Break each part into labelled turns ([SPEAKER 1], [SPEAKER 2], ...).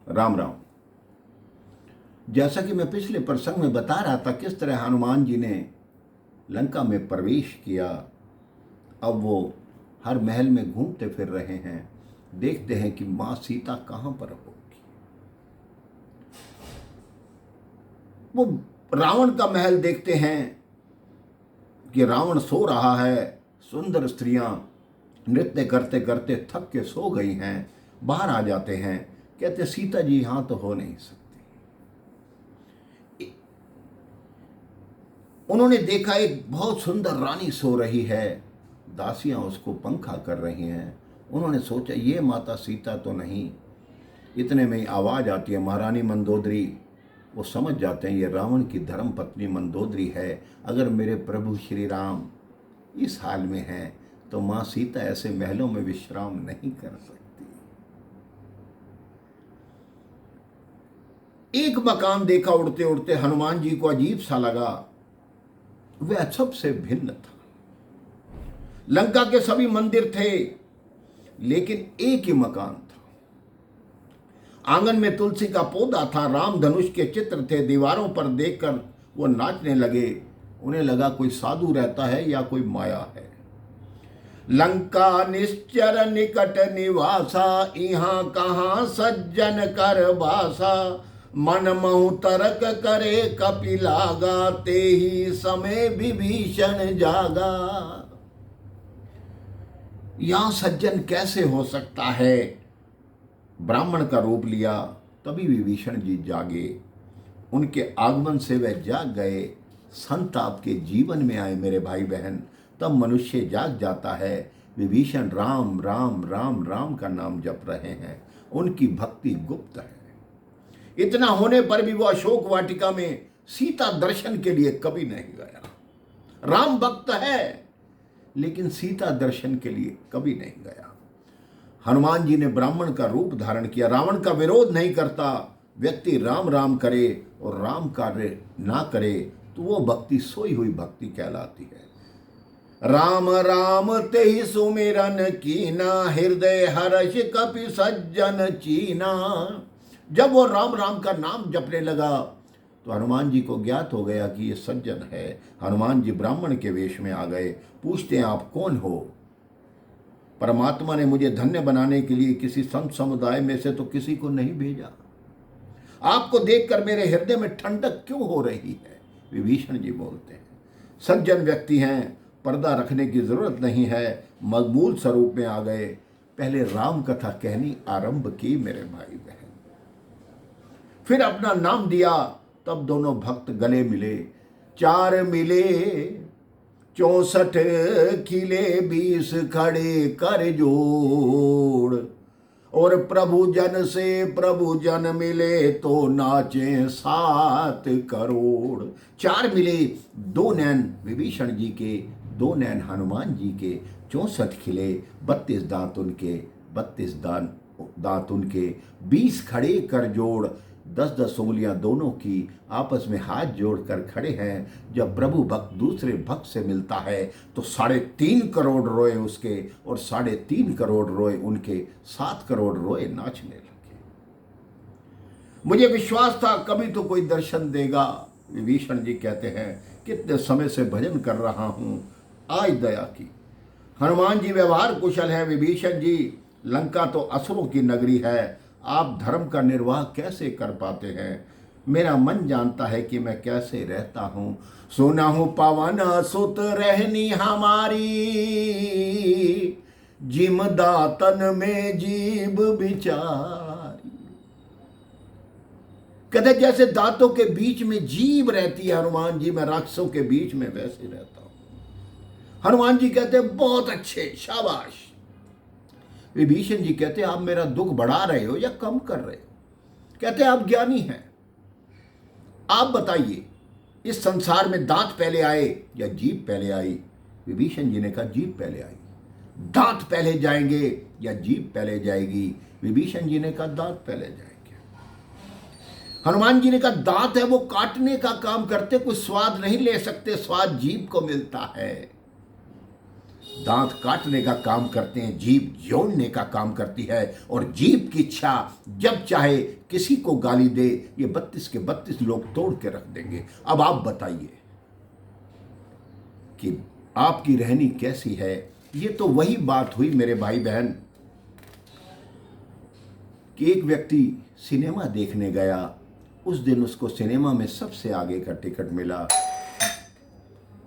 [SPEAKER 1] राम राम। जैसा कि मैं पिछले प्रसंग में बता रहा था किस तरह हनुमान जी ने लंका में प्रवेश किया। अब वो हर महल में घूमते फिर रहे हैं, देखते हैं कि माँ सीता कहाँ पर होगी। वो रावण का महल देखते हैं कि रावण सो रहा है, सुंदर स्त्रियां नृत्य करते करते थक के सो गई हैं। बाहर आ जाते हैं, कहते सीता जी यहां तो हो नहीं सकती। उन्होंने देखा एक बहुत सुंदर रानी सो रही है, दासियां उसको पंखा कर रही हैं। उन्होंने सोचा ये माता सीता तो नहीं। इतने में आवाज आती है महारानी मंदोदरी। वो समझ जाते हैं ये रावण की धर्म पत्नी मंदोदरी है। अगर मेरे प्रभु श्री राम इस हाल में हैं तो मां सीता ऐसे महलों में विश्राम नहीं कर सकती। एक मकान देखा उड़ते उड़ते, हनुमान जी को अजीब सा लगा। वह सबसे भिन्न था। लंका के सभी मंदिर थे लेकिन एक ही मकान था। आंगन में तुलसी का पौधा था, राम धनुष के चित्र थे। दीवारों पर देखकर वो नाचने लगे। उन्हें लगा कोई साधु रहता है या कोई माया है। लंका निश्चर निकट निवासा, इहां कहां सज्जन कर बासा। मन महु तरक करे कपिलागा, ते ही समय विभीषण जागा। यहां सज्जन कैसे हो सकता है? ब्राह्मण का रूप लिया तभी विभीषण जी जागे। उनके आगमन से वह जाग गए। संत आपके जीवन में आए मेरे भाई बहन, तब मनुष्य जाग जाता है। विभीषण राम राम राम राम का नाम जप रहे हैं। उनकी भक्ति गुप्त है। इतना होने पर भी वो अशोक वाटिका में सीता दर्शन के लिए कभी नहीं गया। राम भक्त है लेकिन सीता दर्शन के लिए कभी नहीं गया। हनुमान जी ने ब्राह्मण का रूप धारण किया। रावण का विरोध नहीं करता। व्यक्ति राम राम करे और राम कार्य ना करे तो वो भक्ति सोई हुई भक्ति कहलाती है। राम राम तेहि सुमिरन कीना, हृदय हर्ष कपि सज्जन चीना। जब वो राम राम का नाम जपने लगा तो हनुमान जी को ज्ञात हो गया कि ये सज्जन है। हनुमान जी ब्राह्मण के वेश में आ गए। पूछते हैं आप कौन हो? परमात्मा ने मुझे धन्य बनाने के लिए किसी संत समुदाय में से तो किसी को नहीं भेजा। आपको देखकर मेरे हृदय में ठंडक क्यों हो रही है? विभीषण जी बोलते हैं सज्जन व्यक्ति हैं, पर्दा रखने की जरूरत नहीं है। मकबूल स्वरूप में आ गए। पहले राम कथा कहनी आरंभ की मेरे भाई बहन, फिर अपना नाम दिया। तब दोनों भक्त गले मिले। 4 मिले 64 खिले 20 खड़े कर जोड़। और प्रभु जन से प्रभु जन मिले तो नाचे 7 करोड़। 4 मिले, 2 नैन विभीषण जी के, 2 नैन हनुमान जी के, 64 खिले, 32 दांत उनके, 32 दांत उनके, 20 खड़े कर जोड़। 10-10 उंगलियां दोनों की आपस में हाथ जोड़कर खड़े हैं। जब प्रभु भक्त दूसरे भक्त से मिलता है तो 3.5 करोड़ रोए उसके और 3.5 करोड़ रोए उनके, 7 करोड़ रोए नाचने लगे। मुझे विश्वास था कभी तो कोई दर्शन देगा। विभीषण जी कहते हैं कितने समय से भजन कर रहा हूं, आज दया की। हनुमान जी व्यवहार कुशल है। विभीषण जी लंका तो असुरों की नगरी है, आप धर्म का निर्वाह कैसे कर पाते हैं? मेरा मन जानता है कि मैं कैसे रहता हूं। सुना हूं पवन सुत रहनी हमारी, जिम दातन में जीव बिचारी। कहते जैसे दांतों के बीच में जीव रहती है हनुमान जी, मैं राक्षसों के बीच में वैसे रहता हूं। हनुमान जी कहते बहुत अच्छे, शाबाश। विभीषण जी कहते आप मेरा दुख बढ़ा रहे हो या कम कर रहे हो? कहते आप ज्ञानी हैं, आप बताइए इस संसार में दांत पहले आए या जीभ पहले आई? विभीषण जी ने कहा जीभ पहले आई। दांत पहले जाएंगे या जीभ पहले जाएगी? विभीषण जी ने कहा दांत पहले जाएंगे। हनुमान जी ने कहा दांत है वो काटने का काम करते, कुछ स्वाद नहीं ले सकते, स्वाद जीभ को मिलता है। दांत काटने का काम करते हैं, जीभ जोड़ने का काम करती है, और जीभ की इच्छा जब चाहे किसी को गाली दे, ये 32 के 32 लोग तोड़ के रख देंगे। अब आप बताइए कि आपकी रहनी कैसी है। ये तो वही बात हुई मेरे भाई बहन कि एक व्यक्ति सिनेमा देखने गया, उस दिन उसको सिनेमा में सबसे आगे का टिकट मिला।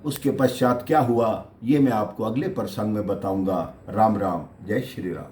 [SPEAKER 1] उसके पश्चात क्या हुआ ये मैं आपको अगले प्रसंग में बताऊंगा। राम राम, जय श्री राम।